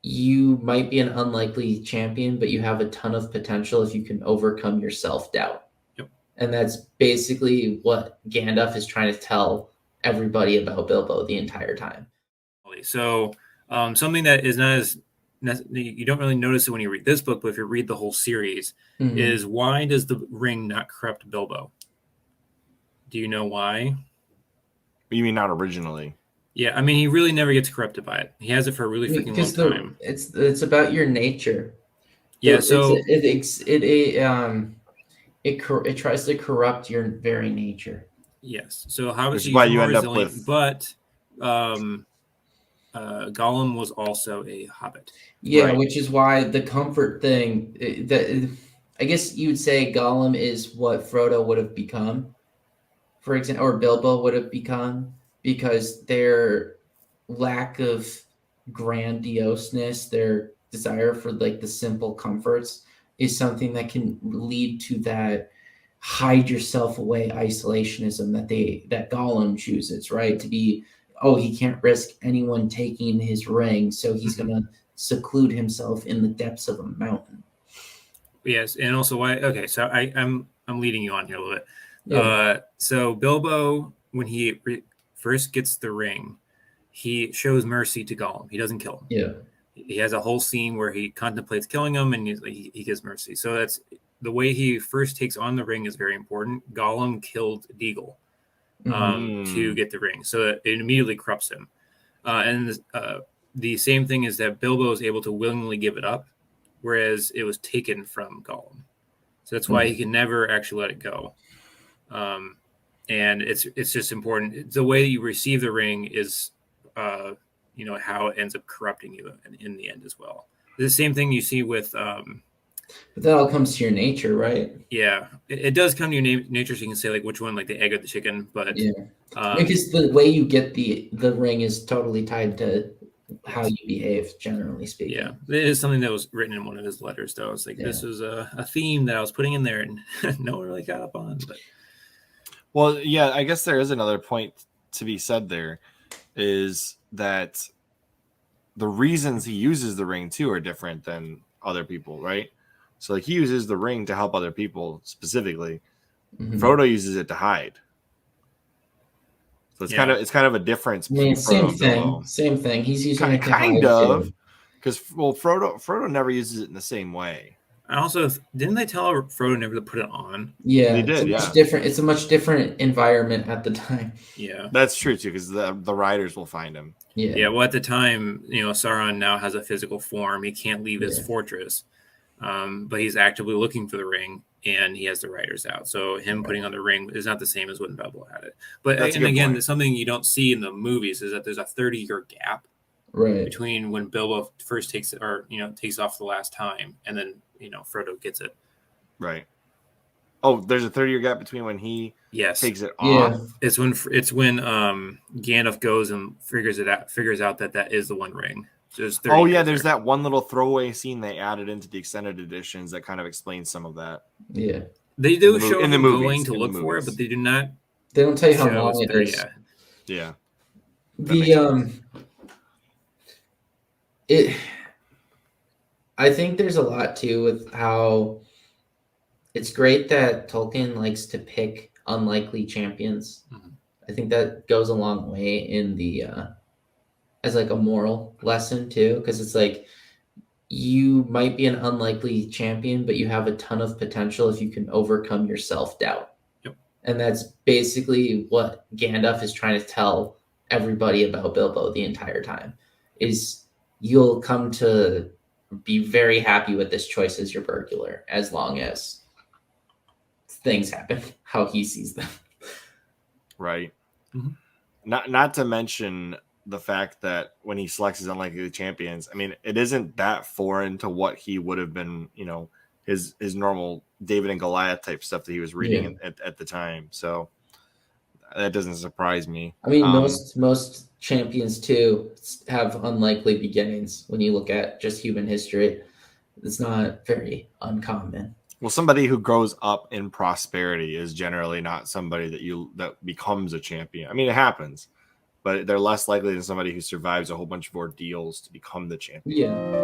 you might be an unlikely champion, but you have a ton of potential if you can overcome your self-doubt. Yep. And that's basically what Gandalf is trying to tell everybody about Bilbo the entire time. So something that is not as you don't really notice it when you read this book, but if you read the whole series, is why does the ring not corrupt Bilbo? Do you know why? You mean not originally? Yeah, I mean, he really never gets corrupted by it. He has it for a really freaking long time. It's about your nature. Yeah, so it tries to corrupt your very nature. Yes. So how is he why you more end up resilient? with... But Gollum was also a hobbit. Yeah, Right. which is why the comfort thing that I guess you'd say Gollum is what Frodo would have become, for example, or Bilbo would have become, because their lack of grandioseness, their desire for like the simple comforts, is something that can lead to that hide yourself away isolationism that Gollum chooses, right? To be, oh, he can't risk anyone taking his ring, so he's gonna seclude himself in the depths of a mountain. Yes, and also why? Okay, so I'm leading you on here a little bit. Yeah. So Bilbo, when he first gets the ring, he shows mercy to Gollum. He doesn't kill him. Yeah. He has a whole scene where he contemplates killing him, and he gives mercy. So that's the way he first takes on the ring is very important. Gollum killed Deagle to get the ring, so it immediately corrupts him. And the same thing is that Bilbo is able to willingly give it up, whereas it was taken from Gollum. So that's why he can never actually let it go. And it's just important. The way that you receive the ring is, how it ends up corrupting you in the end as well. The same thing you see with... but that all comes to your nature, right? Yeah, it does come to your nature, so you can say like which one, like the egg or the chicken. But yeah, because the way you get the ring is totally tied to how you behave, generally speaking. Yeah, it is something that was written in one of his letters, though. It's like this was a theme that I was putting in there, and no one really got up on. But well, yeah, I guess there is another point to be said. There is that the reasons he uses the ring too are different than other people, right? So like he uses the ring to help other people specifically. Frodo uses it to hide. So it's kind of a difference between Frodo and Bilbo. Same thing. He's using it to kind hide of too. Because Frodo never uses it in the same way. I also didn't they tell Frodo never to put it on? Yeah, they did. It's a much different environment at the time. Yeah, that's true too, because the riders will find him. Yeah. Well, at the time, Sauron now has a physical form. He can't leave his fortress, but he's actively looking for the ring, and he has the riders out. So him putting on the ring is not the same as when Bilbo had it. But again, something you don't see in the movies is that there's a 30-year gap. Right. Between when Bilbo first takes it, or takes off the last time, and then Frodo gets it. Right. Oh, there's a 30-year gap between when he takes it off. It's when Gandalf goes and figures out that is the One Ring. So there's that one little throwaway scene they added into the extended editions that kind of explains some of that. Yeah, they do show him going to look for it, but they do not. They don't tell you how long it is. Yeah. I think there's a lot too with how it's great that Tolkien likes to pick unlikely champions. I think that goes a long way in the as like a moral lesson too, because it's like you might be an unlikely champion, but you have a ton of potential if you can overcome your self-doubt. Yep. And that's basically what Gandalf is trying to tell everybody about Bilbo the entire time, is you'll come to be very happy with this choice as your burglar, as long as things happen how he sees them. Right. Not to mention the fact that when he selects his unlikely champions, I mean, it isn't that foreign to what he would have been, his normal David and Goliath type stuff that he was reading at the time. So that doesn't surprise me. I mean, most champions too have unlikely beginnings. When you look at just human history, it's not very uncommon. Well, somebody who grows up in prosperity is generally not somebody that becomes a champion. I mean, it happens, but they're less likely than somebody who survives a whole bunch of ordeals to become the champion. Yeah.